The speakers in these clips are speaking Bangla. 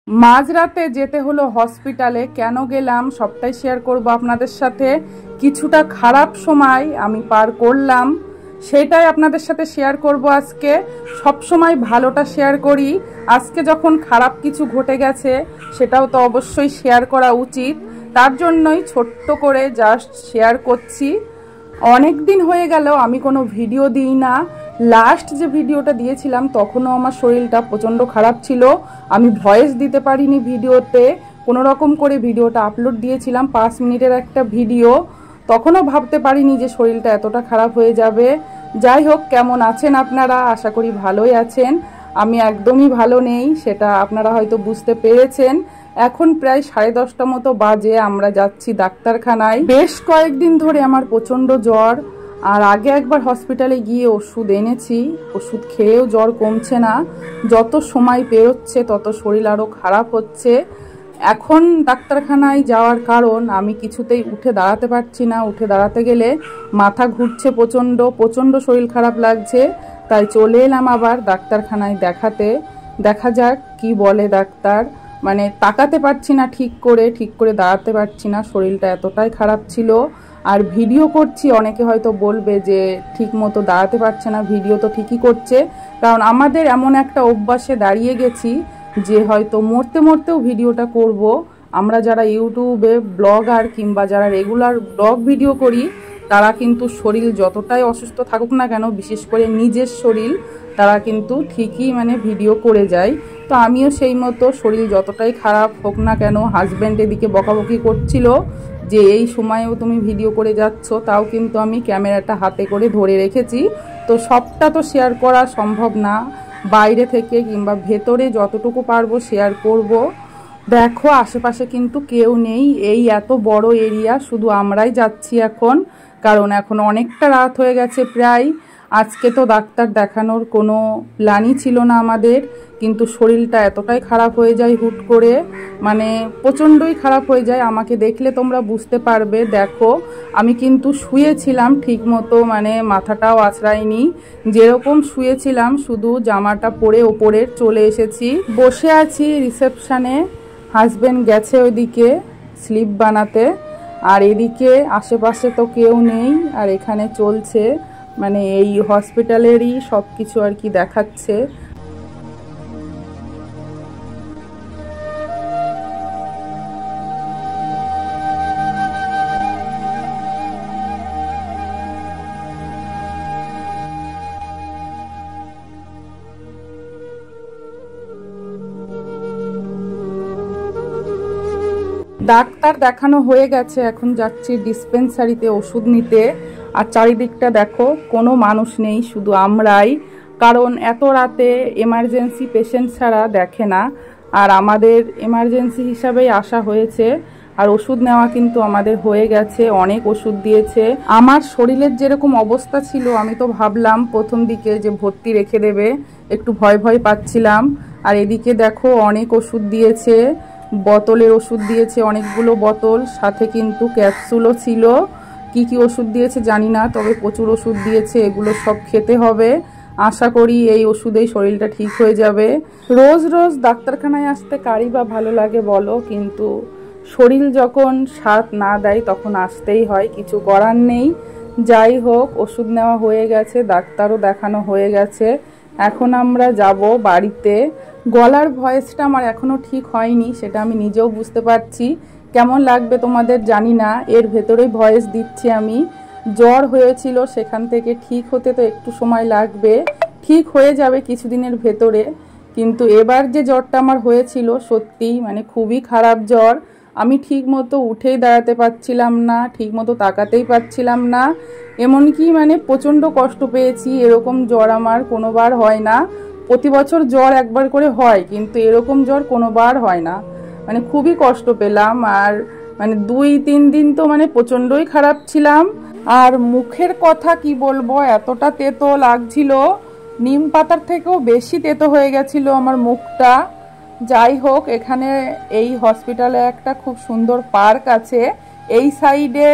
মাঝরাতে যেতে হলো হসপিটালে। কেন গেলাম সবটাই শেয়ার করব আপনাদের সাথে। কিছুটা খারাপ সময় আমি পার করলাম, সেটাই আপনাদের সাথে শেয়ার করব আজকে। সব সময় ভালোটা শেয়ার করি, আজকে যখন খারাপ কিছু ঘটে গেছে সেটাও তো অবশ্যই শেয়ার করা উচিত। তার জন্যই ছোট্ট করে জাস্ট শেয়ার করছি। অনেক দিন হয়ে গেল আমি কোনো ভিডিও দিই না। লাস্ট যে ভিডিওটা দিয়েছিলাম তখনও আমার শরীরটা প্রচণ্ড খারাপ ছিল, আমি ভয়েস দিতে পারিনি ভিডিওতে। কোনো রকম করে ভিডিওটা আপলোড দিয়েছিলাম, 5 মিনিটের একটা ভিডিও। তখনও ভাবতে পারিনি যে শরীরটা এতটা খারাপ হয়ে যাবে। যাই হোক, কেমন আছেন আপনারা? আশা করি ভালোই আছেন। আমি একদমই ভালো নেই, সেটা আপনারা হয়তো বুঝতে পেরেছেন। এখন প্রায় 10:30 মতো বাজে, আমরা যাচ্ছি ডাক্তারখানায়। বেশ কয়েকদিন ধরে আমার প্রচণ্ড জ্বর, আর আগে একবার হসপিটালে গিয়ে ওষুধ এনেছি, ওষুধ খেয়েও জ্বর কমছে না। যত সময় পেরোচ্ছে তত শরীর আরও খারাপ হচ্ছে। এখন ডাক্তারখানায় যাওয়ার কারণ আমি কিছুতেই উঠে দাঁড়াতে পারছি না। উঠে দাঁড়াতে গেলে মাথা ঘুরছে প্রচণ্ড, প্রচণ্ড শরীর খারাপ লাগছে। তাই চলে এলাম আবার ডাক্তারখানায় দেখাতে। দেখা যাক কি বলে ডাক্তার। মানে তাকাতে পারছি না ঠিক করে দাঁড়াতে পারছি না, শরীরটা এতটাই খারাপ ছিল। আর ভিডিও করছি, অনেকে হয়তো বলবে যে ঠিক মতো দাঁড়াতে পারছে না, ভিডিও তো ঠিকই করছে। কারণ আমাদের এমন একটা অভ্যাসে দাঁড়িয়ে গেছি যে হয়তো মরতে মরতেও ভিডিওটা করব। আমরা যারা ইউটিউবে ব্লগার কিংবা যারা রেগুলার ব্লগ ভিডিও করি, তারা কিন্তু শরীর যতটাই অসুস্থ থাকুক না কেন, বিশেষ করে নিজের শরীর, তারা কিন্তু ঠিকই ভিডিও করে যায়। তো আমিও সেই মতো শরীর যতটাই খারাপ হোক না কেন, হাজব্যান্ড এদিকে বকাবকি করছিল যে এই সময়েও তুমি ভিডিও করে যাচ্ছ, তাও কিন্তু আমি ক্যামেরাটা হাতে করে ধরে রেখেছি। তো সবটা তো শেয়ার করা সম্ভব না, বাইরে থেকে কিংবা ভেতরে যতটুকু পারবো শেয়ার করব। দেখো আশেপাশে কিন্তু কেউ নেই, এই এত বড় এরিয়া শুধু আমরাই যাচ্ছি এখন। কারণ এখন অনেকটা রাত হয়ে গেছে প্রায়। আজকে তো ডাক্তার দেখানোর কোনো প্ল্যানই ছিল না আমাদের, কিন্তু শরীরটা এতটাই খারাপ হয়ে যায় হুট করে, প্রচণ্ডই খারাপ হয়ে যায়। আমাকে দেখলে তোমরা বুঝতে পারবে। দেখো আমি কিন্তু শুয়েছিলাম ঠিক মতো, মাথাটাও আছড়াইনি, যেরকম শুয়েছিলাম শুধু জামাটা পরে ওপরের চলে এসেছি। বসে আছি রিসেপশানে, হাজব্যান্ড গেছে ওইদিকে স্লিপ বানাতে, আর এদিকে আশেপাশে তো কেউ নেই। আর এখানে চলছে এই হসপিটালেরই সব কিছু আর কি দেখাচ্ছে। ডাক্তার দেখানো হয়ে গেছে, এখন যাচ্ছি ডিসপেন্সারিতে ওষুধ নিতে। আর চারিদিকটা দেখো, কোনো মানুষ নেই, শুধু আমরাই। কারণ এত রাতে এমার্জেন্সি পেশেন্ট ছাড়া দেখে না, আর আমাদের এমার্জেন্সি হিসাবেই আসা হয়েছে। আর ওষুধ নেওয়া কিন্তু আমাদের হয়ে গেছে, অনেক ওষুধ দিয়েছে। আমার শরীরের যেরকম অবস্থা ছিল, আমি তো ভাবলাম প্রথম দিকে যে ভর্তি রেখে দেবে, একটু ভয় ভয় পাচ্ছিলাম। আর এদিকে দেখো অনেক ওষুধ দিয়েছে, বোতলের ওষুধ দিয়েছে অনেকগুলো বোতল, সাথে কিন্তু ক্যাপসুলও ছিল। কি কি ওষুধ দিয়েছে জানি না, তবে প্রচুর ওষুধ দিয়েছে। এগুলো সব খেতে হবে, আশা করি এই ওষুধেই শরীরটা ঠিক হয়ে যাবে। রোজ রোজ ডাক্তারখানায় আসতে কারই বা ভালো লাগে বলো, কিন্তু শরীর যখন সাথ না দেয় তখন আসতেই হয়, কিছু করার নেই। যাই হোক, ওষুধ নেওয়া হয়ে গেছে, ডাক্তারও দেখানো হয়ে গেছে। এখন আমরা যাব বাড়িতে। গলার ভয়েসটা আমার এখনও ঠিক হয়নি, সেটা আমি নিজেও বুঝতে পারছি। কেমন লাগবে তোমাদের জানি না, এর ভেতরেই ভয়েস দিচ্ছি আমি। জ্বর হয়েছিল, সেখান থেকে ঠিক হতে তো একটু সময় লাগবে, ঠিক হয়ে যাবে কিছুদিনের ভেতরে। কিন্তু এবার যে জ্বরটা আমার হয়েছিল সত্যিই খুবই খারাপ জ্বর। আমি ঠিক মতো উঠেই দাঁড়াতে পারছিলাম না, ঠিক মতো তাকাতেই পারছিলাম না। এমনকি প্রচণ্ড কষ্ট পেয়েছি। এরকম জ্বর আমার কোনোবার হয় না। প্রতি বছর জ্বর একবার করে হয়, কিন্তু এরকম জ্বর কোনোবার হয় না। খুবই কষ্ট পেলাম। আর 2-3 দিন তো প্রচণ্ডই খারাপ ছিলাম। আর মুখের কথা কি বলবো, এতটা তেতো লাগছিল, নিম পাতার থেকেও বেশি তেতো হয়ে গেছিল আমার মুখটা। যাই হোক, এখানে এই হসপিটালে একটা খুব সুন্দর পার্ক আছে। এই সাইডে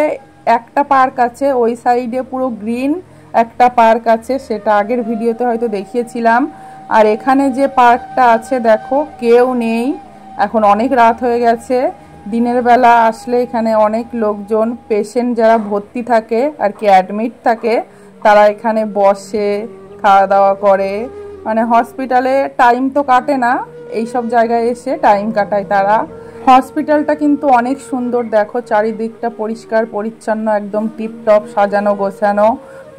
একটা পার্ক আছে, ওই সাইডে পুরো গ্রিন একটা পার্ক আছে, সেটা আগের ভিডিওতে হয়তো দেখিয়েছিলাম। আর এখানে যে পার্কটা আছে দেখো, কেউ নেই, এখন অনেক রাত হয়ে গেছে। দিনের বেলা আসলে এখানে অনেক লোকজন, পেশেন্ট যারা ভর্তি থাকে আর কি, অ্যাডমিট থাকে, তারা এখানে বসে খাওয়া দাওয়া করে। মানে হসপিটালে টাইম তো কাটে না, এইসব জায়গায় এসে টাইম কাটায় তারা। হসপিটালটা কিন্তু অনেক সুন্দর, দেখো চারিদিকটা পরিষ্কার পরিচ্ছন্ন, একদম টিপটপ সাজানো গোছানো।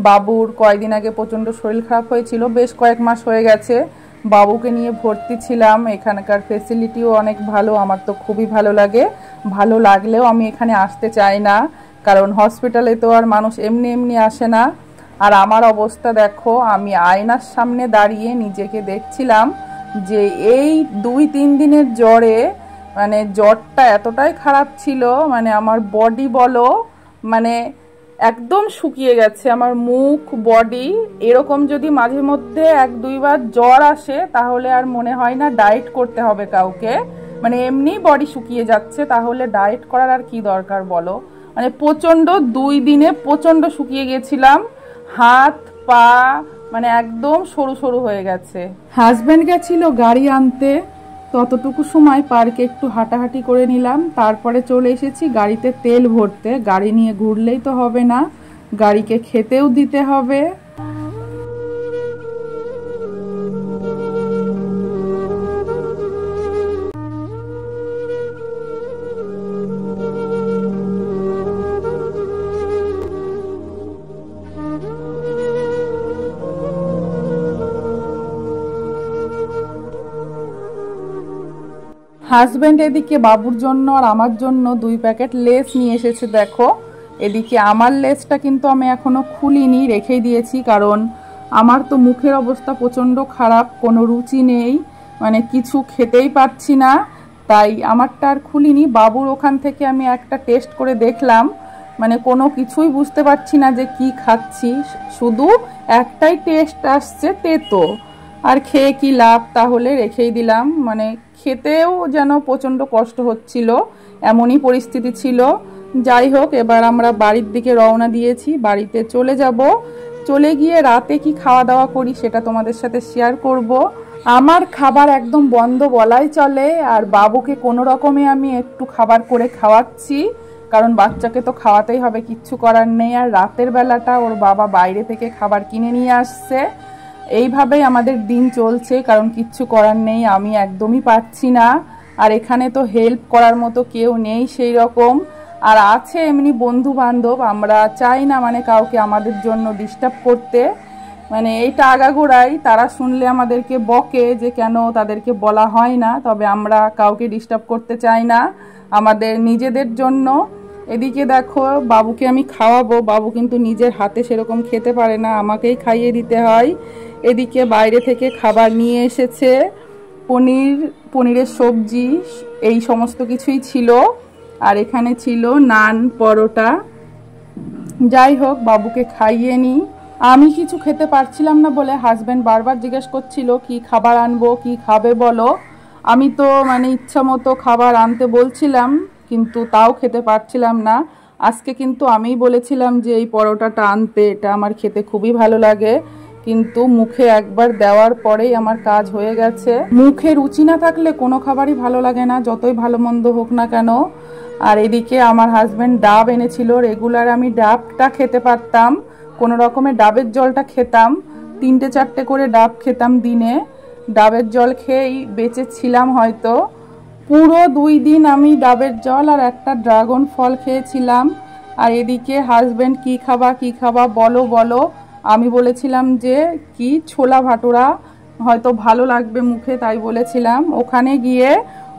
বাবুর কয়েকদিন আগে প্রচণ্ড শরীর খারাপ হয়েছিল, বেশ কয়েক মাস হয়ে গেছে। বাবুকে নিয়ে ভর্তি ছিলাম। এখানকার ফেসিলিটিও অনেক ভালো, আমার তো খুবই ভালো লাগে। ভালো লাগলেও আমি এখানে আসতে চাই না, কারণ হসপিটালে তো আর মানুষ এমনি এমনি আসে না। আর আমার অবস্থা দেখো, আমি আয়নার সামনে দাঁড়িয়ে নিজেকে দেখছিলাম যে এই 2-3 দিনের জ্বরে, মানে জ্বরটা এতটাই খারাপ ছিল, মানে আমার বডি বলো, মানে একদম শুকিয়ে গেছে আমার মুখ, বডি। এরকম যদি মাঝে মধ্যে 1-2 বার জ্বর আসে তাহলে আর মনে হয় না ডায়েট করতে হবে কাউকে, মানে এমনি বডি শুকিয়ে যাচ্ছে, তাহলে ডায়েট করার আর কি দরকার বলো। মানে প্রচণ্ড 2 দিনে প্রচণ্ড শুকিয়ে গেছিলাম, হাত পা মানে একদম সরু সরু হয়ে গেছে। হাজব্যান্ড গেছিল গাড়ি আনতে, ততটুকু সময় পার্কে একটু হাঁটাহাঁটি করে নিলাম, তারপরে চলে এসেছি গাড়িতে তেল ভরতে। গাড়ি নিয়ে ঘুরলেই তো হবে না, গাড়িকে খেতেও দিতে হবে। হাজব্যান্ড এদিকে বাবুর জন্য আর আমার জন্য 2 প্যাকেট লেস নিয়ে এসেছে দেখো। এদিকে আমার লেসটা কিন্তু আমি এখনো খুলিনি, রেখেই দিয়েছি, কারণ আমার তো মুখের অবস্থা প্রচণ্ড খারাপ, কোনো রুচি নেই, মানে কিছু খেতেই পারছি না, তাই আমারটা আর খুলিনি। বাবুর ওখান থেকে আমি একটা টেস্ট করে দেখলাম, মানে কোনো কিছুই বুঝতে পারছি না যে কি খাচ্ছি, শুধু একটাই টেস্ট আসছে তেতো। আর খেয়ে কি লাভ, তাহলে রেখেই দিলাম। মানে খেতেও যেন প্রচণ্ড কষ্ট হচ্ছিল, এমনই পরিস্থিতি ছিল। যাই হোক, এবার আমরা বাড়ির দিকে রওনা দিয়েছি, বাড়িতে চলে যাব। চলে গিয়ে রাতে কি খাওয়া দাওয়া করি সেটা তোমাদের সাথে শেয়ার করব। আমার খাবার একদম বন্ধ বলাই চলে, আর বাবুকে কোনো রকমে আমি একটু খাবার করে খাওয়াচ্ছি, কারণ বাচ্চাকে তো খাওয়াতেই হবে, কিচ্ছু করার নেই। আর রাতের বেলাটা ওর বাবা বাইরে থেকে খাবার কিনে নিয়ে আসছে, এইভাবেই আমাদের দিন চলছে, কারণ কিচ্ছু করার নেই, আমি একদমই পারছি না। আর এখানে তো হেল্প করার মতো কেউ নেই সেই রকম, আর আছে এমনি বন্ধু বান্ধব, আমরা চাই না মানে কাউকে আমাদের জন্য ডিস্টার্ব করতে। মানে এইটা আগাগোড়াই তারা শুনলে আমাদেরকে বকে যে কেন তাদেরকে বলা হয় না, তবে আমরা কাউকে ডিস্টার্ব করতে চাই না আমাদের নিজেদের জন্য। এদিকে দেখো বাবুকে আমি খাওয়াবো, বাবু কিন্তু নিজের হাতে সেরকম খেতে পারে না, আমাকেই খাইয়ে দিতে হয়। এদিকে বাইরে থেকে খাবার নিয়ে এসেছে, পনিরের সবজি, এই সমস্ত কিছুই ছিল। আর এখানে ছিল নান, পরোটা। যাই হোক, বাবুকে খাইয়ে নিই। আমি কিছু খেতে পারছিলাম না বলে হাজব্যান্ড বারবার জিজ্ঞেস করছিল কি খাবার আনবো, কি খাবে বলো। আমি তো মানে ইচ্ছা মতো খাবার আনতে বলছিলাম, কিন্তু তাও খেতে পারছিলাম না। আজকে কিন্তু আমিই বলেছিলাম যে এই পরোটাটা আনতে, এটা আমার খেতে খুবই ভালো লাগে, কিন্তু মুখে একবার দেওয়ার পরেই আমার কাজ হয়ে গেছে। মুখে রুচি না থাকলে কোনো খাবারই ভালো লাগে না, যতই ভালো মন্দ হোক না কেন। আর এদিকে আমার হাজব্যান্ড ডাব এনেছিল, রেগুলার আমি ডাবটা খেতে পারতাম, কোনো রকমের ডাবের জলটা খেতাম, 3-4টে করে ডাব খেতাম দিনে। ডাবের জল খেয়েই বেঁচে ছিলাম হয়তো। পুরো 2 দিন আমি ডাবের জল আর একটা ড্রাগন ফল খেয়েছিলাম। আর এদিকে হাজব্যান্ড কি খাবা বলো বলো, আমি বলেছিলাম যে কি ছোলা ভাটুরা হয়তো ভালো লাগবে মুখে, তাই বলেছিলাম। ওখানে গিয়ে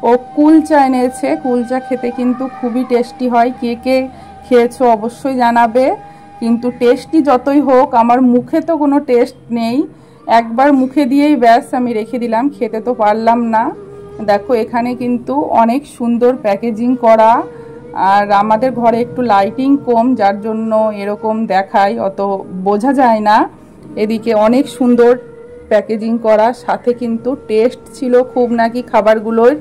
ও কুলচা এনেছে, কুলচা খেতে কিন্তু খুবই টেস্টি হয়, কে কে খেয়েছো অবশ্যই জানাবে। কিন্তু টেস্টি যতই হোক আমার মুখে তো কোনো টেস্ট নেই, একবার মুখে দিয়েই ব্যাস আমি রেখে দিলাম, খেতে তো পারলাম না। দেখো এখানে কিন্তু অনেক সুন্দর প্যাকেজিং করা, আর আমাদের ঘরে একটু লাইটিং কম, যার জন্য এরকম দেখায়, অত বোঝা যায় না। এদিকে অনেক সুন্দর প্যাকেজিং করা, সাথে কিন্তু টেস্ট ছিল খুব নাকি খাবারগুলোর,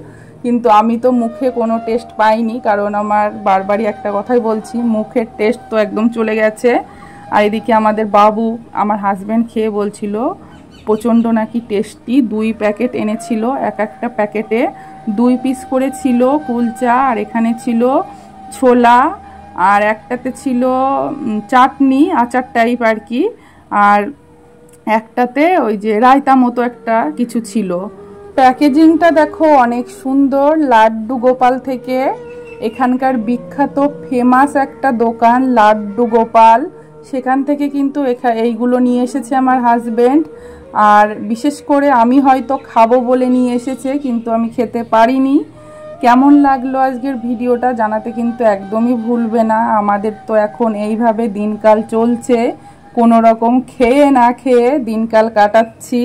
কিন্তু আমি তো মুখে কোনো টেস্ট পাইনি, কারণ আমার বারবারই একটা কথাই বলছি, মুখের টেস্ট তো একদম চলে গেছে। আর এদিকে আমাদের বাবু, আমার হাজব্যান্ড খেয়ে বলছিল প্রচণ্ড নাকি টেস্টি, 2 প্যাকেট এনেছিল, এক একটা প্যাকেটে 2 পিস করে ছিল কুলচা, আর এখানে ছিল ছোলা, আর একটাতে ছিল চাটনি আচার টাইপ আর কি, আর একটাতে ওই যে রায়তা মতো একটা কিছু ছিল। প্যাকেজিংটা দেখো অনেক সুন্দর। লাড্ডু গোপাল থেকে, এখানকার বিখ্যাত ফেমাস একটা দোকান লাড্ডু গোপাল, সেখান থেকে কিন্তু এইগুলো নিয়ে এসেছে আমার হাজবেন্ড। আর বিশেষ করে আমি হয়তো খাবো বলে নিয়ে এসেছে, কিন্তু আমি খেতে পারিনি। কেমন লাগলো আজকের ভিডিওটা জানাতে কিন্তু একদমই ভুলবে না। আমাদের তো এখন এইভাবে দিনকাল চলছে, কোনো রকম খেয়ে না খেয়ে দিনকাল কাটাচ্ছি।